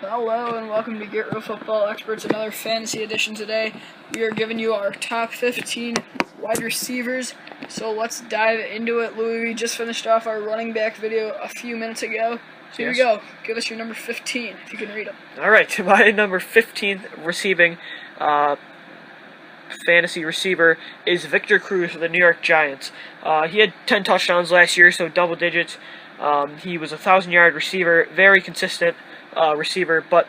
Hello and welcome to Get Real Football Experts, another fantasy edition today. We are giving you our top 15 wide receivers, so let's dive into it. Louie, we just finished off our running back video a few minutes ago. So here we go. Give us your number 15, if you can read them. All right, my number 15 receiving fantasy receiver is Victor Cruz of the New York Giants. He had 10 touchdowns last year, so double digits. He was a 1,000-yard receiver, very consistent receiver, but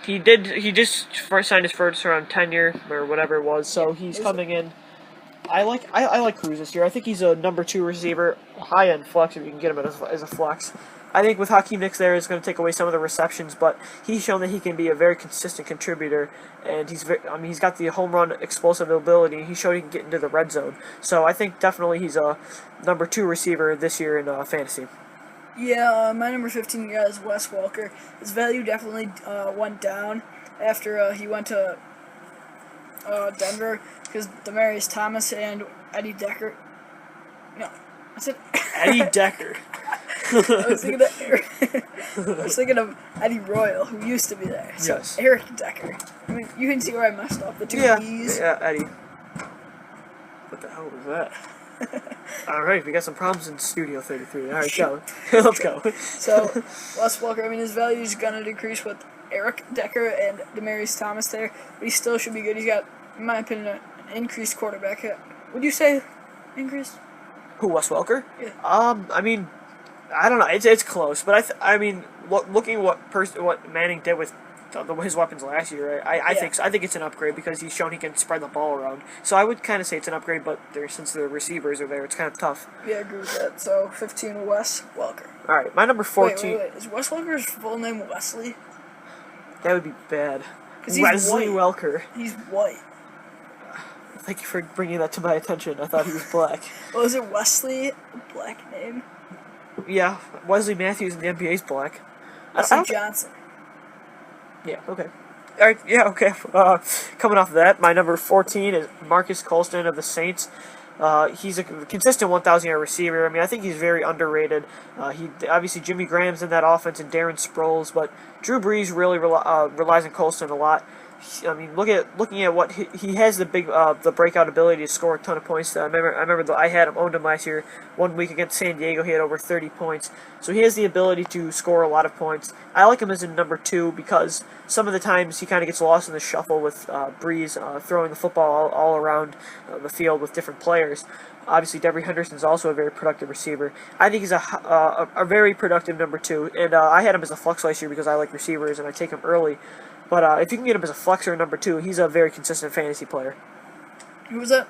he just signed his first round tenure or whatever it was, so he's coming in. I like Cruz this year. I think he's a number 2 receiver, high end flex if you can get him as a flex. I think with Hakeem Nicks there, it's going to take away some of the receptions, but he's shown that he can be a very consistent contributor, and he's got the home run explosive ability. He showed he can get into the red zone, so I think definitely he's a number 2 receiver this year in fantasy. Yeah, my number 15 guy is Wes Welker. His value definitely went down after he went to Denver because Demaryius Thomas and Eddie Decker. No, I said Eddie Decker. I was thinking of Eddie Royal, who used to be there. So yes. Eric Decker. I mean, you can see where I messed up. The two E's. Yeah, Eddie. What the hell was that? All right, we got some problems in Studio 33. All right, go. Let's go. So, Wes Welker, I mean, his value is going to decrease with Eric Decker and Demaryius Thomas there, but he still should be good. He's got, in my opinion, an increased quarterback hit. Would you say increased? Who, Wes Welker? Yeah. I mean, I don't know. It's close, but I mean, looking at what Manning did with his weapons last year, I think it's an upgrade because he's shown he can spread the ball around. So I would kind of say it's an upgrade, but since the receivers are there, it's kind of tough. Yeah, I agree with that. So 15, Wes Welker. All right, my number 14. Wait. Is Wes Welker's full name Wesley? That would be bad. Wesley Welker. He's white. Thank you for bringing that to my attention. I thought he was black. Well, is it Wesley, a black name? Yeah, Wesley Matthews in the NBA is black. Vincent Jackson. Yeah, okay. All right, yeah, okay. Coming off of that, my number 14 is Marques Colston of the Saints. He's a consistent 1,000-yard receiver. I mean, I think he's very underrated. Obviously, Jimmy Graham's in that offense and Darren Sproles, but Drew Brees really relies on Colston a lot. I mean, looking at what he has the breakout ability to score a ton of points. I remember I owned him last year. 1 week against San Diego, he had over 30 points. So he has the ability to score a lot of points. I like him as a number 2 because some of the times he kind of gets lost in the shuffle with Brees throwing the football all around the field with different players. Obviously, Devery Henderson's also a very productive receiver. I think he's a very productive number 2, and I had him as a flex last year because I like receivers and I take him early. But if you can get him as a flexer number 2, he's a very consistent fantasy player. Who was that?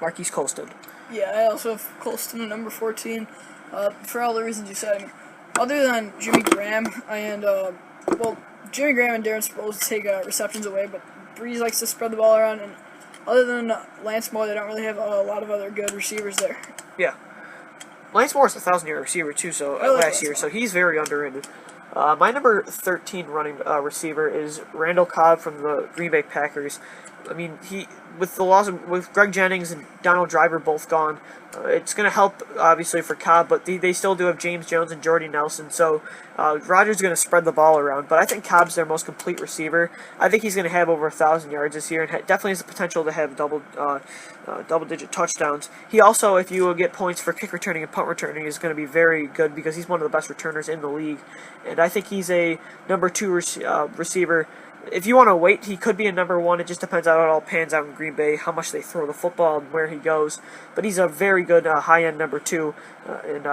Marques Colston. Yeah, I also have Colston at number 14. For all the reasons you said. I mean, other than Jimmy Graham and Jimmy Graham and Darren Sproles take receptions away, but Brees likes to spread the ball around. And other than Lance Moore, they don't really have a lot of other good receivers there. Yeah, Lance Moore's a 1,000-yard receiver too. So last year, so he's very underrated. My number 13 running receiver is Randall Cobb from the Green Bay Packers. I mean, with the loss with Greg Jennings and Donald Driver both gone, it's going to help obviously for Cobb, but they still do have James Jones and Jordy Nelson. So Rodgers is going to spread the ball around, but I think Cobb's their most complete receiver. I think he's going to have over 1,000 yards this year, and definitely has the potential to have double-digit touchdowns. He also, if you get points for kick returning and punt returning, is going to be very good because he's one of the best returners in the league, and I think he's a number 2 receiver. If you want to wait, he could be a number 1. It just depends on how it all pans out in Green Bay, how much they throw the football and where he goes. But he's a very good high-end number 2, and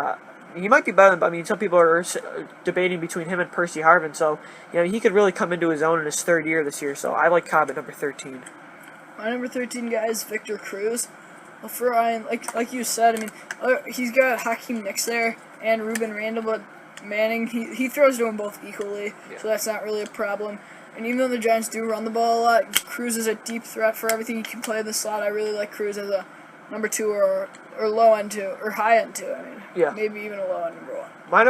he might be better than. I mean, some people are debating between him and Percy Harvin, so he could really come into his own in his 3rd year this year. So I like Cobb at number 13. My number 13 guy is Victor Cruz. Well, for Ryan, like you said, I mean, he's got Hakeem Nicks there and Ruben Randall, but Manning he throws to them both equally, so that's not really a problem. And even though the Giants do run the ball a lot, Cruz is a deep threat for everything. He can play the slot. I really like Cruz as a number 2 or low end 2 or high end 2. I mean, maybe even a low end number 1. My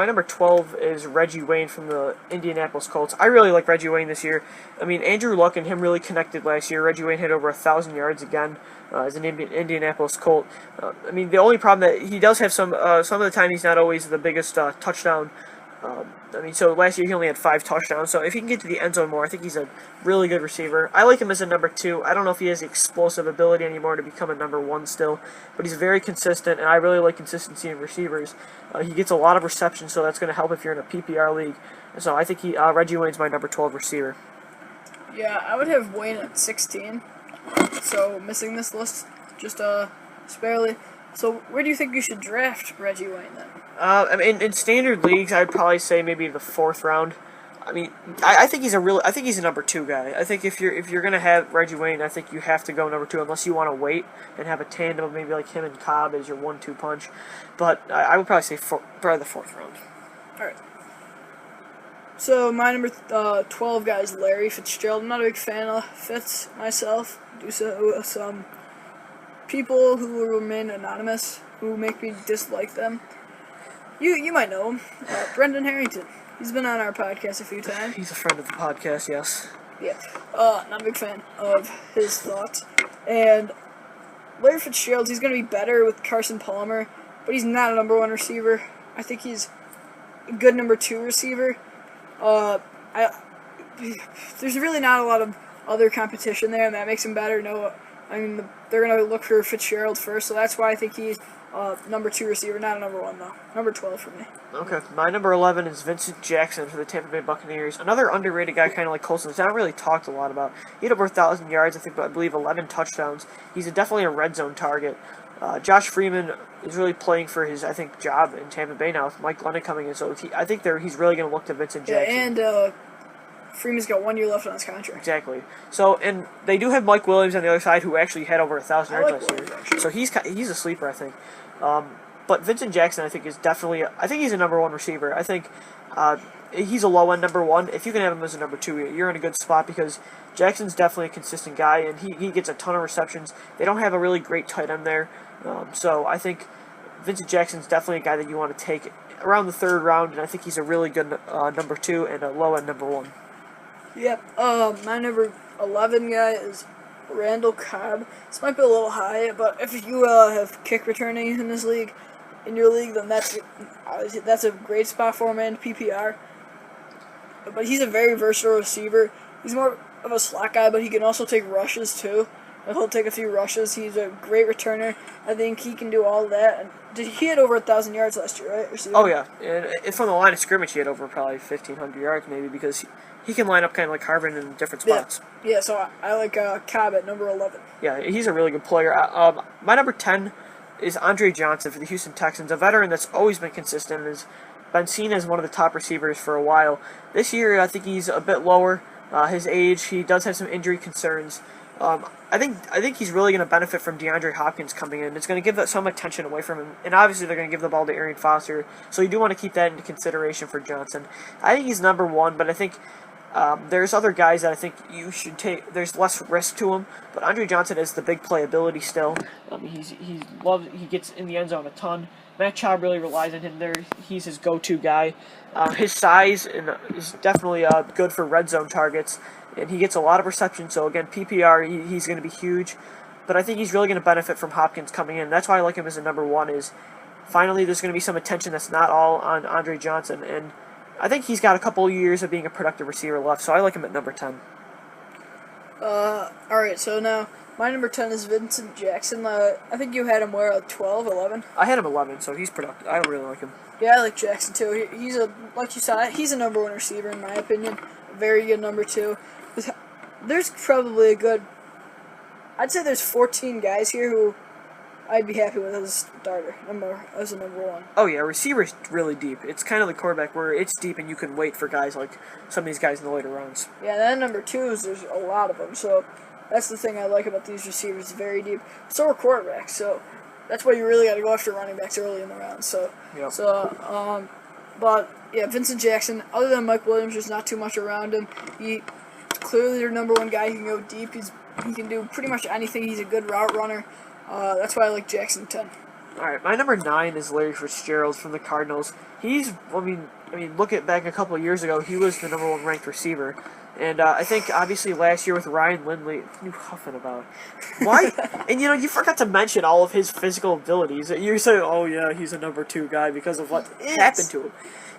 number 12 is Reggie Wayne from the Indianapolis Colts. I really like Reggie Wayne this year. I mean, Andrew Luck and him really connected last year. Reggie Wayne had over 1,000 yards again as an Indianapolis Colt. I mean, the only problem that he does have some of the time he's not always the biggest touchdown So last year he only had 5 touchdowns. So if he can get to the end zone more, I think he's a really good receiver. I like him as a number 2. I don't know if he has the explosive ability anymore to become a number 1 still, but he's very consistent, and I really like consistency in receivers. He gets a lot of receptions, so that's going to help if you're in a PPR league. And so I think Reggie Wayne's my number 12 receiver. Yeah, I would have Wayne at 16. So missing this list just sparely. So where do you think you should draft Reggie Wayne then? In standard leagues, I'd probably say maybe the 4th round. I think he's a number 2 guy. I think if you're gonna have Reggie Wayne, I think you have to go number 2 unless you want to wait and have a tandem of maybe like him and Cobb as your 1-2 punch. But I would probably say probably the 4th round. All right. So my number 12 guy is Larry Fitzgerald. I'm not a big fan of Fitz myself. Due to some people who will remain anonymous who make me dislike them. You might know him, Brendan Harrington. He's been on our podcast a few times. He's a friend of the podcast, yes. Yeah, not a big fan of his thoughts. And Larry Fitzgerald, he's going to be better with Carson Palmer, but he's not a number 1 receiver. I think he's a good number 2 receiver. There's really not a lot of other competition there, and that makes him better. They're going to look for Fitzgerald first, so that's why I think he's number 2 receiver, not a number 1, though. Number 12 for me. Okay. My number 11 is Vincent Jackson for the Tampa Bay Buccaneers. Another underrated guy, kind of like Colston. It's not really talked a lot about. He had over 1,000 yards, I believe 11 touchdowns. He's definitely a red zone target. Josh Freeman is really playing for his, I think, job in Tampa Bay now with Mike Glennon coming in. So I think he's really going to look to Vincent Jackson. Yeah, and Freeman's got 1 year left on his contract. Exactly. So, and they do have Mike Williams on the other side, who actually had over 1,000 yards last year. Actually. So he's a sleeper, I think. But Vincent Jackson, I think, is definitely. I think he's a number 1 receiver. I think he's a low end number 1. If you can have him as a number 2, you're in a good spot because Jackson's definitely a consistent guy, and he gets a ton of receptions. They don't have a really great tight end there, so I think Vincent Jackson's definitely a guy that you want to take around the 3rd round, and I think he's a really good number 2 and a low end number 1. Yep. My number 11 guy is Randall Cobb. This might be a little high, but if you have kick returning in your league, then that's a great spot for him in PPR. But he's a very versatile receiver. He's more of a slot guy, but he can also take rushes too. He'll take a few rushes. He's a great returner. I think he can do all that. He had over 1,000 yards last year, right? Receiving? Oh yeah, and from the line of scrimmage, he had over probably 1,500 yards maybe because he can line up kind of like Harvin in different spots. Yeah, so I like Cobb at number 11. Yeah, he's a really good player. My number 10 is Andre Johnson for the Houston Texans, a veteran that's always been consistent and has been seen as one of the top receivers for a while. This year, I think he's a bit lower. His age, he does have some injury concerns. I think he's really going to benefit from DeAndre Hopkins coming in. It's going to give some attention away from him, and obviously they're going to give the ball to Arian Foster, so you do want to keep that into consideration for Johnson. I think he's number 1, but I think there's other guys that I think you should take. There's less risk to him, but Andre Johnson has the big playability still. He gets in the end zone a ton. Matt Schaub really relies on him there. He's his go-to guy. His size is definitely good for red zone targets, and he gets a lot of reception. So again, PPR, he's going to be huge. But I think he's really going to benefit from Hopkins coming in. That's why I like him as a number 1. Is finally there's going to be some attention that's not all on Andre Johnson, and I think he's got a couple years of being a productive receiver left. So I like him at number 10. All right, so now my number 10 is Vincent Jackson. I think you had him where, 12, 11? I had him 11, so he's productive. I really like him. Yeah, I like Jackson too. He's like you said, he's a number 1 receiver in my opinion. A very good number 2. There's probably I'd say there's 14 guys here who I'd be happy with as a starter, as a number 1. Oh yeah, receiver's really deep. It's kind of the quarterback where it's deep and you can wait for guys like some of these guys in the later rounds. Yeah, and then number 2 is there's a lot of them, so that's the thing I like about these receivers. It's very deep. So are quarterbacks, so that's why you really got to go after running backs early in the round. So, yep. But yeah, Vincent Jackson. Other than Mike Williams, there's not too much around him. He clearly their number 1 guy. He can go deep. He can do pretty much anything. He's a good route runner. That's why I like Jackson 10. All right, my number 9 is Larry Fitzgerald from the Cardinals. I mean, look at back a couple of years ago, he was the number 1 ranked receiver. And I think, obviously, last year with Ryan Lindley, what are you huffing about? Why? And, you forgot to mention all of his physical abilities. You say, oh, yeah, he's a number 2 guy because of what happened to him.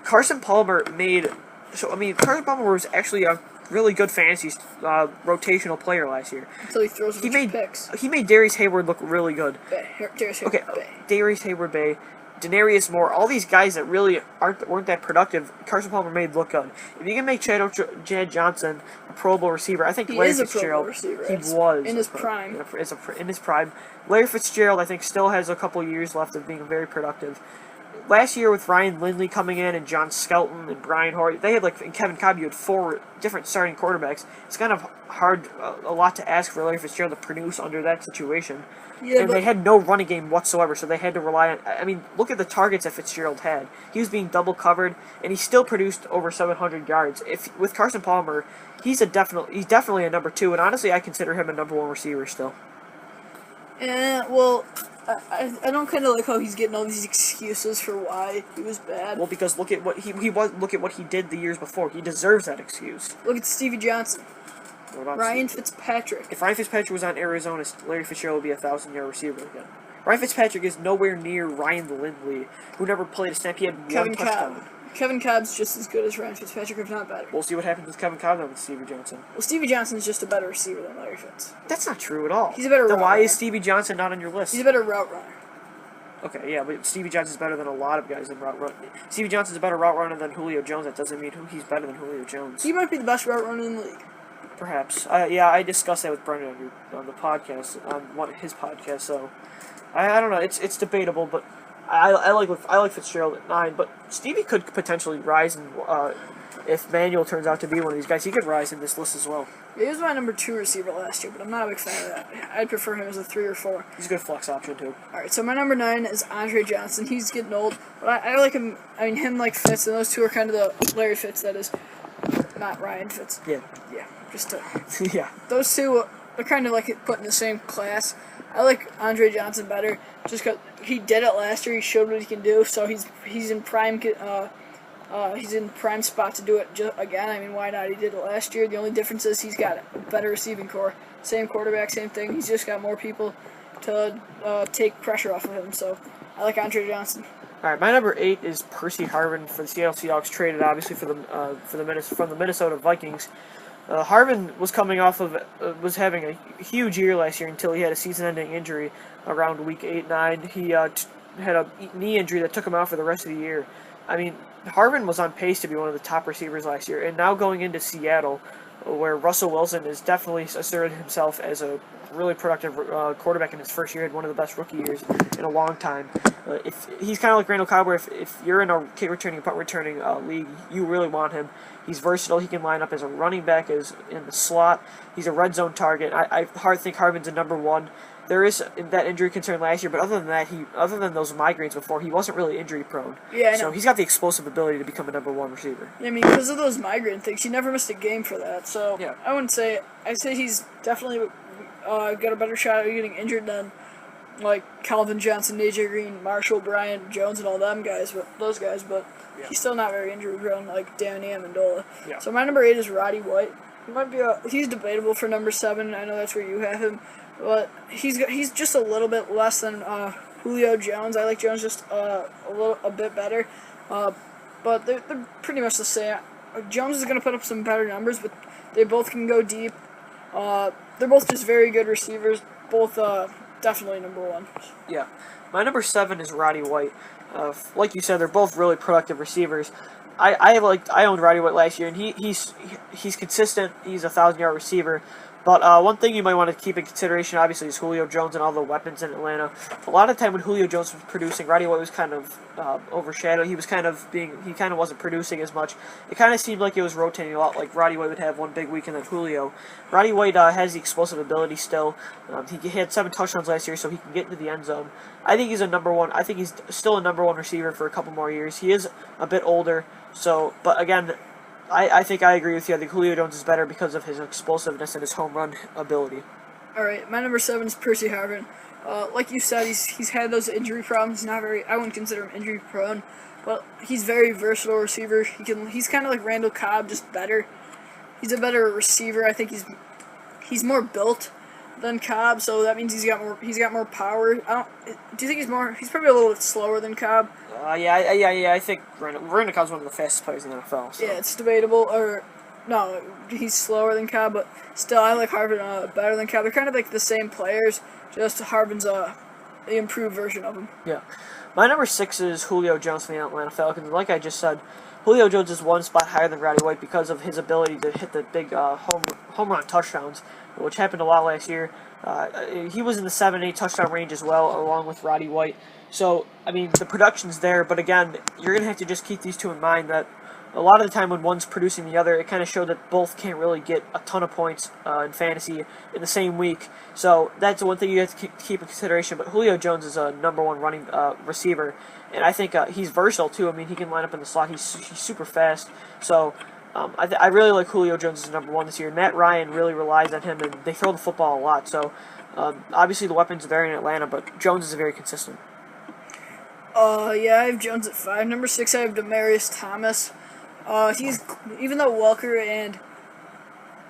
Carson Palmer Carson Palmer was actually a really good fantasy rotational player last year. Until he throws picks. He made Darius Hayward look really good. Darius Hayward Bay. Denarius Moore, all these guys that really weren't that productive, Carson Palmer made look good. If you can make Chad Johnson a Pro Bowl receiver, I think Larry Fitzgerald, he was in his prime. In his prime, Larry Fitzgerald, I think, still has a couple years left of being very productive. Last year with Ryan Lindley coming in and John Skelton and Bryant Hoyer, they had in Kevin Cobb, you had 4 different starting quarterbacks. It's kind of hard, a lot to ask for Larry Fitzgerald to produce under that situation. Yeah, and they had no running game whatsoever, so they had to rely on... I mean, look at the targets that Fitzgerald had. He was being double covered, and he still produced over 700 yards. With Carson Palmer, he's definitely a number 2, and honestly, I consider him a number 1 receiver still. Well, I don't kind of like how he's getting all these excuses for why he was bad. Well, because look at what look at what he did the years before. He deserves that excuse. Look at Stevie Johnson. Ryan Fitzpatrick. If Ryan Fitzpatrick was on Arizona, Larry Fitzgerald would be a 1,000-yard receiver again. Ryan Fitzpatrick is nowhere near Ryan Lindley, who never played a snap. He had one touchdown. Kevin Cobb's just as good as Ryan Fitzpatrick, if not better. We'll see what happens with Kevin Cobb then with Stevie Johnson. Well, Stevie Johnson's just a better receiver than Larry Fitz. That's not true at all. He's a better route runner. Then why is Stevie Johnson not on your list? He's a better route runner. Okay, yeah, but Stevie Johnson's better than a lot of guys in route running. Stevie Johnson's a better route runner than Julio Jones. That doesn't mean he's better than Julio Jones. He might be the best route runner in the league. Perhaps. I discussed that with Brendan on the podcast, on his podcast. So I don't know. It's debatable, but I like Fitzgerald at 9. But Stevie could potentially rise, and if Manuel turns out to be one of these guys, he could rise in this list as well. Yeah, he was my number 2 receiver last year, but I'm not a big fan of that. I'd prefer him as a 3 or 4. He's a good flex option too. All right, so my number 9 is Andre Johnson. He's getting old, but I like him. I mean, him like Fitz, and those two are kind of the Larry Fitz. That is, not Ryan Fitz. Yeah. Yeah. Those two are kind of like put in the same class. I like Andre Johnson better, just because he did it last year. He showed what he can do, so he's in prime. He's in prime spot to do it again. I mean, why not? He did it last year. The only difference is he's got a better receiving core. Same quarterback, same thing. He's just got more people to take pressure off of him. So I like Andre Johnson. All right, my number 8 is Percy Harvin for the Seattle Seahawks, traded obviously from the Minnesota Vikings. Harvin was coming off of was having a huge year last year until he had a season-ending injury around week 8-9. He had a knee injury that took him out for the rest of the year. I mean, Harvin was on pace to be one of the top receivers last year, and now going into Seattle, where Russell Wilson has definitely asserted himself as a really productive quarterback in his first year, had one of the best rookie years in a long time. If he's kind of like Randall Cobb, where if you're in a kick returning, punt returning league, you really want him. He's versatile. He can line up as a running back, as in the slot. He's a red zone target. I think Harvin's a number 1. There is that injury concern last year, but other than that, other than those migraines before, he wasn't really injury prone. Yeah, so he's got the explosive ability to become a number 1 receiver. Yeah, I mean, because of those migraine things, he never missed a game for that. So yeah. I'd say he's definitely got a better shot at getting injured than like Calvin Johnson, AJ Green, Marshall, Bryant, Jones, and all them guys. But yeah. He's still not very injury prone like Danny Amendola. Yeah. So my number 8 is Roddy White. He's debatable for number 7. I know that's where you have him. But he's just a little bit less than Julio Jones. I like Jones just a bit better. But they're pretty much the same. Jones is going to put up some better numbers, but they both can go deep. They're both just very good receivers. Both definitely number 1. Yeah. My number 7 is Roddy White. Like you said, they're both really productive receivers. I owned Roddy White last year, and he's consistent. He's a 1,000-yard receiver. But one thing you might want to keep in consideration, obviously, is Julio Jones and all the weapons in Atlanta. A lot of the time when Julio Jones was producing, Roddy White was kind of overshadowed. He kind of wasn't producing as much. It kind of seemed like it was rotating a lot. Like Roddy White would have one big week and then Julio. Roddy White has the explosive ability still. He had 7 touchdowns last year, so he can get into the end zone. I think he's a number 1. I think he's still a number 1 receiver for a couple more years. He is a bit older, but again, I think I agree with you. I think Julio Jones is better because of his explosiveness and his home run ability. All right, my number 7 is Percy Harvin. Like you said, he's had those injury problems. Not very. I wouldn't consider him injury prone, but he's very versatile receiver. He's kind of like Randall Cobb, just better. He's a better receiver. I think he's more built than Cobb, so that means he's got more power. Do you think he's more? He's probably a little bit slower than Cobb. I think Randall Cobb's one of the fastest players in the NFL. So. Yeah, it's debatable. Or no, he's slower than Cobb, but still, I like Harvin better than Cobb. They're kind of like the same players. Just Harvin's the improved version of him. Yeah. My number 6 is Julio Jones from the Atlanta Falcons. Like I just said, Julio Jones is one spot higher than Roddy White because of his ability to hit the big home run touchdowns, which happened a lot last year. He was in the 7-8 touchdown range as well, along with Roddy White. So, I mean, the production's there, but again, you're going to have to just keep these two in mind that a lot of the time when one's producing the other, it kind of showed that both can't really get a ton of points in fantasy in the same week. So that's one thing you have to keep in consideration. But Julio Jones is a number one running receiver, and I think he's versatile too. I mean, he can line up in the slot. He's super fast. So I really like Julio Jones as number one this year. Matt Ryan really relies on him, and they throw the football a lot. So obviously the weapons are there in Atlanta, but Jones is very consistent. Yeah, I have Jones at 5. Number 6, I have Demaryius Thomas. He's even though Welker and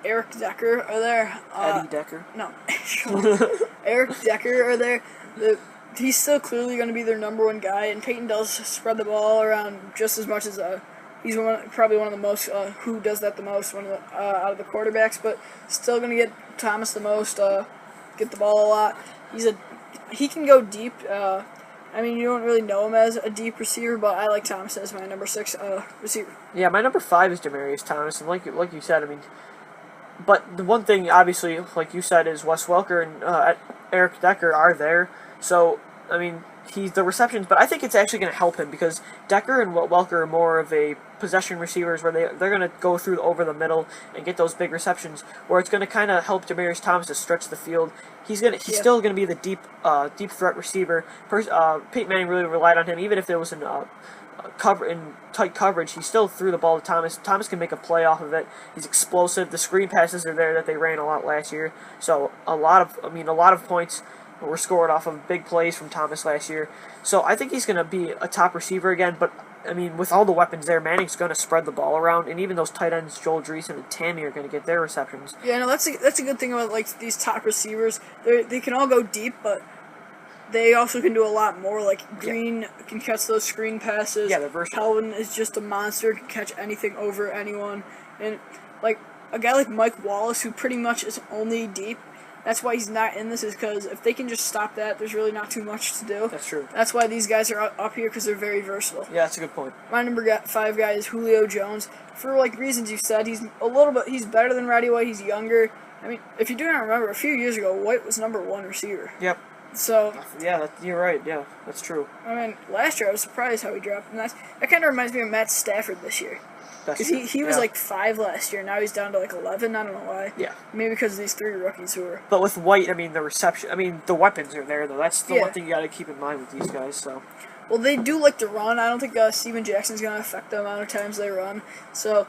Eric Decker are there. Eddie Decker. No, Eric Decker are there. He's still clearly going to be their number one guy, and Peyton does spread the ball around just as much as he's probably one of the most who does that the most out of the quarterbacks, but still going to get Thomas the most, get the ball a lot. He can go deep. I mean, you don't really know him as a deep receiver, but I like Thomas as my number 6 receiver. Yeah, my number 5 is Demaryius Thomas, and like you said, I mean, but the one thing, obviously, like you said, is Wes Welker and Eric Decker are there. So, I mean, he's the receptions, but I think it's actually going to help him because Decker and Welker are more of a possession receivers where they're going to go through over the middle and get those big receptions, where it's going to kind of help Demaryius Thomas to stretch the field. He's still going to be the deep threat receiver. Peyton Manning really relied on him, even if there was in tight coverage. He still threw the ball to Thomas. Thomas can make a play off of it. He's explosive. The screen passes are there that they ran a lot last year. So a lot of points were scored off of big plays from Thomas last year. So I think he's going to be a top receiver again, but I mean, with all the weapons there, Manning's going to spread the ball around, and even those tight ends, Joel Dreesen and Tammy, are going to get their receptions. Yeah, no, that's a good thing about like these top receivers. They can all go deep, but they also can do a lot more. Like Green can catch those screen passes. Yeah, they're versatile. Calvin is just a monster, can catch anything over anyone, and like a guy like Mike Wallace, who pretty much is only deep. That's why he's not in this, is because if they can just stop that, there's really not too much to do. That's true. That's why these guys are up here, because they're very versatile. Yeah, that's a good point. My number 5 guy is Julio Jones. For like reasons you said, he's better than Roddy White. He's younger. I mean, if you do not remember, a few years ago, White was number 1 receiver. Yep. So yeah, you're right. Yeah, that's true. I mean, last year I was surprised how he dropped, and that kind of reminds me of Matt Stafford this year. Because he was like 5 last year. Now he's down to like 11. I don't know why. Yeah. Maybe because of these 3 rookies who are. But with White, I mean, the weapons are there though. That's the one thing you got to keep in mind with these guys. So. Well, they do like to run. I don't think Steven Jackson's going to affect the amount of times they run. So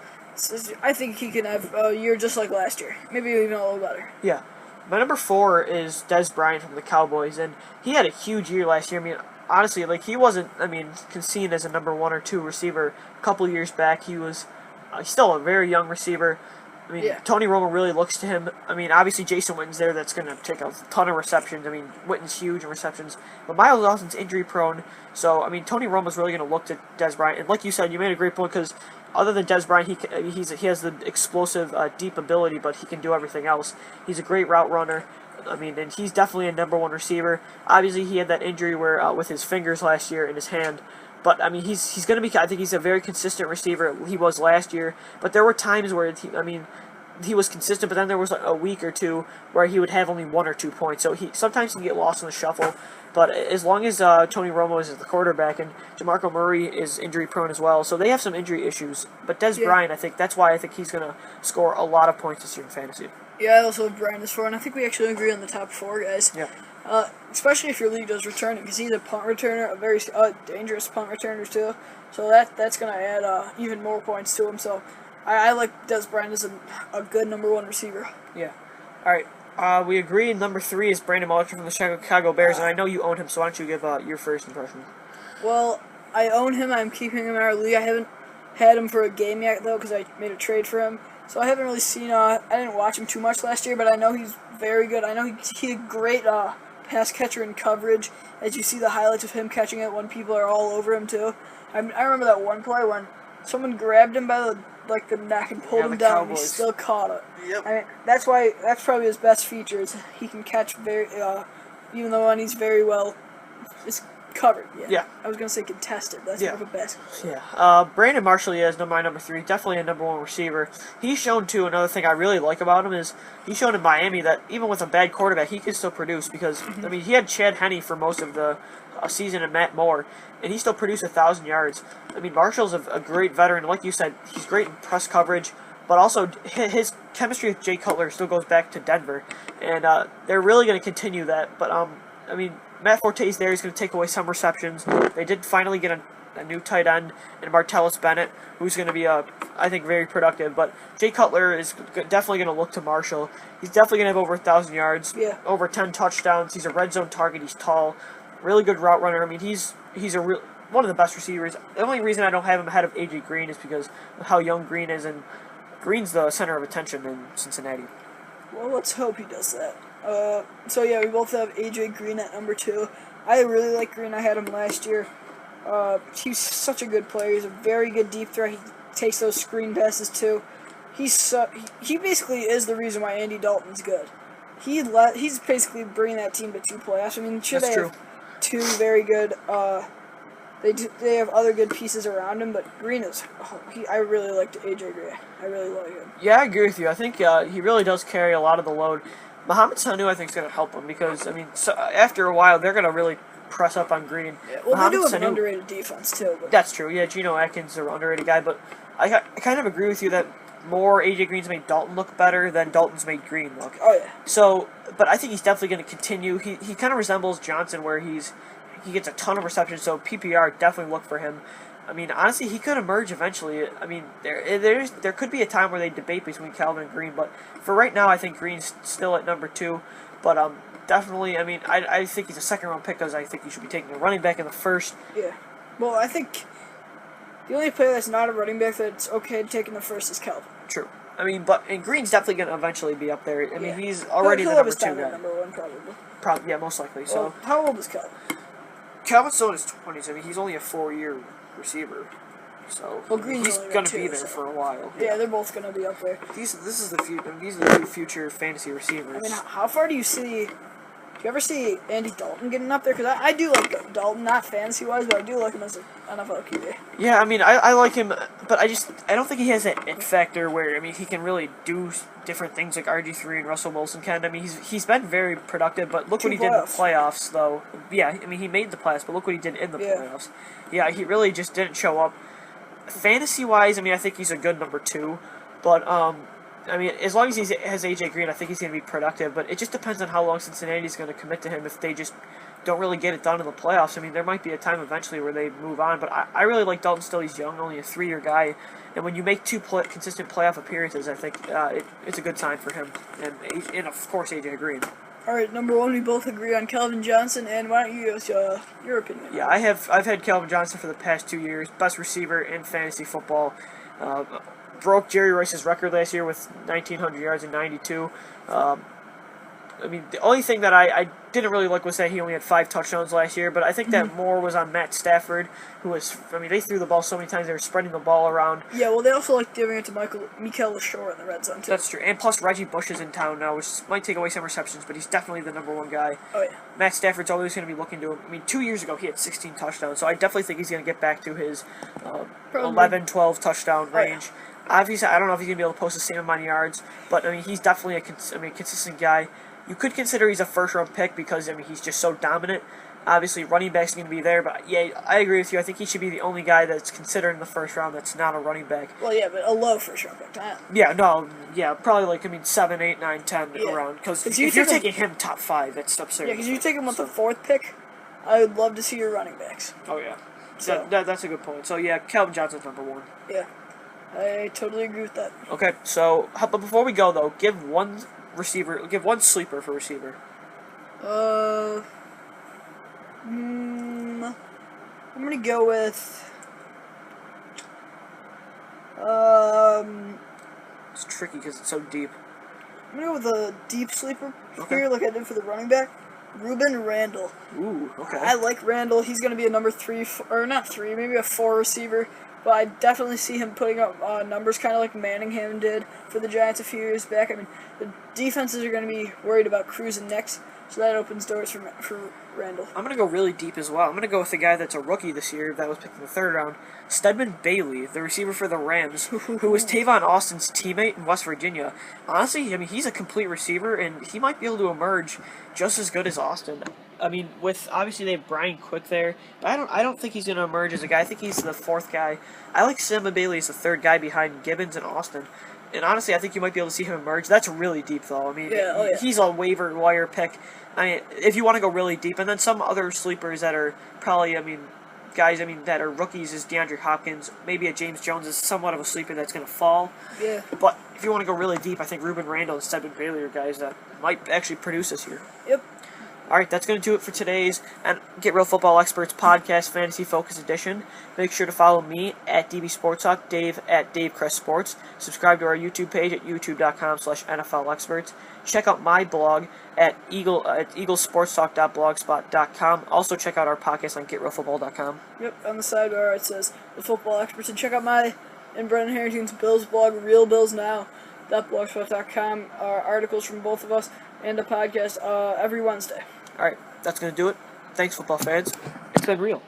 I think he can have a year just like last year. Maybe even a little better. Yeah. My number 4 is Dez Bryant from the Cowboys, and he had a huge year last year. I mean, honestly, like he wasn't, seen as a number 1 or 2 receiver a couple years back. He was. He's still a very young receiver. I mean, Tony Romo really looks to him. I mean, obviously Jason Witten's there that's going to take a ton of receptions. I mean, Witten's huge in receptions. But Miles Austin's injury prone. So, I mean, Tony Romo's really going to look to Dez Bryant. And like you said, you made a great point because other than Dez Bryant, he has the explosive, deep ability, but he can do everything else. He's a great route runner. I mean, and he's definitely a number 1 receiver. Obviously, he had that injury where with his fingers last year in his hand. But, I mean, he's going to be, I think he's a very consistent receiver. He was last year. But there were times where, he was consistent, but then there was like a week or two where he would have only 1 or 2 points. So sometimes he can get lost in the shuffle. But as long as Tony Romo is the quarterback and DeMarco Murray is injury prone as well, so they have some injury issues. But Dez Bryant, that's why I think he's going to score a lot of points this year in fantasy. Yeah, I also have Bryant as 4, and I think we actually agree on the top 4 guys. Yeah. Especially if your league does returning, because he's a punt returner, a very dangerous punt returner too. So that's going to add even more points to him. So I like Dez Bryant as a good number 1 receiver. Yeah. All right. We agree. Number 3 is Brandon Marshall from the Chicago Bears, and I know you own him, so why don't you give your first impression? Well, I own him. I'm keeping him in our league. I haven't had him for a game yet, though, because I made a trade for him. So I haven't really seen, I didn't watch him too much last year, but I know he's very good. I know he's a great pass catcher in coverage, as you see the highlights of him catching it when people are all over him, too. I remember that one play when someone grabbed him by the neck and pulled him down, and he still caught it. Yep. I mean, that's probably his best feature, is he can catch very, even though when he's very well, it's covered. Yeah. I was going to say contested. That's more of a basketball. Yeah. Brandon Marshall is my number 3. Definitely a number 1 receiver. He's shown, too, another thing I really like about him is he's shown in Miami that even with a bad quarterback, he can still produce because, I mean, he had Chad Henne for most of the season and Matt Moore, and he still produced 1,000 yards. I mean, Marshall's a great veteran. Like you said, he's great in press coverage, but also his chemistry with Jay Cutler still goes back to Denver, and they're really going to continue that. But, I mean, Matt Forte's there. He's going to take away some receptions. They did finally get a new tight end in Martellus Bennett, who's going to be, I think, very productive. But Jay Cutler is definitely going to look to Marshall. He's definitely going to have over 1,000 yards, over 10 touchdowns. He's a red zone target. He's tall, really good route runner. I mean, he's one of the best receivers. The only reason I don't have him ahead of A.J. Green is because of how young Green is, and Green's the center of attention in Cincinnati. Well, let's hope he does that. So yeah, we both have A.J. Green at number 2. I really like Green. I had him last year. He's such a good player. He's a very good deep threat. He takes those screen passes too. He basically is the reason why Andy Dalton's good. He's basically bringing that team to 2 playoffs. I mean, they have 2 very good. They have other good pieces around him, but Green is. I really liked A.J. Green. I really like him. Yeah, I agree with you. I think he really does carry a lot of the load. Mohamed Sanu, I think, is going to help him because, I mean, after a while, they're going to really press up on Green. Yeah, well, they do have an underrated defense, too. But. That's true. Yeah, Geno Atkins is an underrated guy, but I kind of agree with you that more A.J. Green's made Dalton look better than Dalton's made Green look. Oh, yeah. So, but I think he's definitely going to continue. He kind of resembles Johnson where he gets a ton of receptions, so PPR definitely look for him. I mean, honestly, he could emerge eventually. I mean, there could be a time where they debate between Calvin and Green, but for right now, I think Green's still at number 2. But definitely, I mean, I think he's a second-round pick because I think you should be taking a running back in the first. Yeah. Well, I think the only player that's not a running back that's okay to take in the first is Calvin. True. I mean, and Green's definitely going to eventually be up there. I mean, he's already the number 2 guy. Number 1, probably. Yeah, most likely. Well, so, how old is Calvin? Calvin's still in his 20s. I mean, he's only a 4-year receiver, so he's going to be there for a while. Yeah, they're both going to be up there. These are the 2 future fantasy receivers. I mean, how far do you see? Do you ever see Andy Dalton getting up there? Because I do like Dalton, not fantasy-wise, but I do like him as an NFL QB. Yeah, I mean, I like him, but I don't think he has that it factor where, I mean, he can really do different things like RG3 and Russell Wilson can. I mean, he's been very productive, but look what he did in the playoffs, though. Yeah, I mean, he made the playoffs, but look what he did in the playoffs. Yeah, he really just didn't show up. Fantasy-wise, I mean, I think he's a good number 2, but, I mean, as long as he has A.J. Green, I think he's going to be productive, but it just depends on how long Cincinnati's going to commit to him if they just don't really get it done in the playoffs. I mean, there might be a time eventually where they move on, but I really like Dalton still. He's young, only a 3-year guy, and when you make 2 consistent playoff appearances, I think it's a good sign for him, and of course, A.J. Green. All right, number 1, we both agree on Calvin Johnson, and why don't you give us your opinion? Yeah, I've had Calvin Johnson for the past 2 years, best receiver in fantasy football. Broke Jerry Rice's record last year with 1,900 yards and 92. I mean, the only thing that I didn't really like was that he only had 5 touchdowns last year, but I think that more was on Matt Stafford, who was, I mean, they threw the ball so many times, they were spreading the ball around. Yeah, well, they also like giving it to Mikael LaShore in the red zone, too. That's true, and plus Reggie Bush is in town now, which might take away some receptions, but he's definitely the number 1 guy. Oh, yeah. Matt Stafford's always going to be looking to him. I mean, 2 years ago, he had 16 touchdowns, so I definitely think he's going to get back to his 11, 12 touchdown range. Oh, yeah. Obviously, I don't know if he's going to be able to post the same amount of yards, but, I mean, he's definitely a consistent guy. You could consider he's a first-round pick because, I mean, he's just so dominant. Obviously, running back's going to be there, but, yeah, I agree with you. I think he should be the only guy that's considered in the first round that's not a running back. Well, yeah, but a low first-round pick. Probably, like, I mean, 7, 8, 9, 10 around. Because if you're taking him top 5, that's absurd. Yeah, because you take him with the 4th pick, I would love to see your running backs. Oh, yeah. So that's a good point. So, yeah, Calvin Johnson's number 1. Yeah. I totally agree with that. Okay, so but before we go though, give one receiver. Give one sleeper for receiver. I'm gonna go with. It's tricky because it's so deep. I'm gonna go with a deep sleeper here, like I did for the running back. Ruben Randall. Ooh, okay. I like Randall. He's gonna be a number 3, or not 3, maybe a 4 receiver. But I definitely see him putting up numbers kind of like Manningham did for the Giants a few years back. I mean, the defenses are going to be worried about Cruz and Nix, so that opens doors for Randall. I'm going to go really deep as well. I'm going to go with the guy that's a rookie this year that was picked in the 3rd round, Stedman Bailey, the receiver for the Rams, who was Tavon Austin's teammate in West Virginia. Honestly, I mean, he's a complete receiver, and he might be able to emerge just as good as Austin. I mean, with obviously they have Bryant Quick there, but I don't think he's going to emerge as a guy. I think he's the 4th guy. I like Stedman Bailey as the 3rd guy behind Gibbons and Austin. And honestly, I think you might be able to see him emerge. That's really deep, though. I mean, he's a waiver wire pick. I mean, if you want to go really deep, and then some other sleepers that are probably, guys, that are rookies is DeAndre Hopkins. Maybe a James Jones is somewhat of a sleeper that's going to fall. Yeah. But if you want to go really deep, I think Ruben Randall and Stedman Bailey are guys that might actually produce this year. Yep. All right, that's going to do it for today's and Get Real Football Experts podcast Fantasy Focus Edition. Make sure to follow me at DB Sports Talk, Dave at Dave Crest Sports. Subscribe to our YouTube page at youtube.com/NFL Experts. Check out my blog at eaglesportstalk.blogspot.com. Also check out our podcast on getrealfootball.com. Yep, on the sidebar it says The Football Experts. And check out my and Brendan Harrington's Bills blog, realbillsnow.blogspot.com. Articles from both of us and a podcast every Wednesday. All right, that's going to do it. Thanks, football fans. It's been real.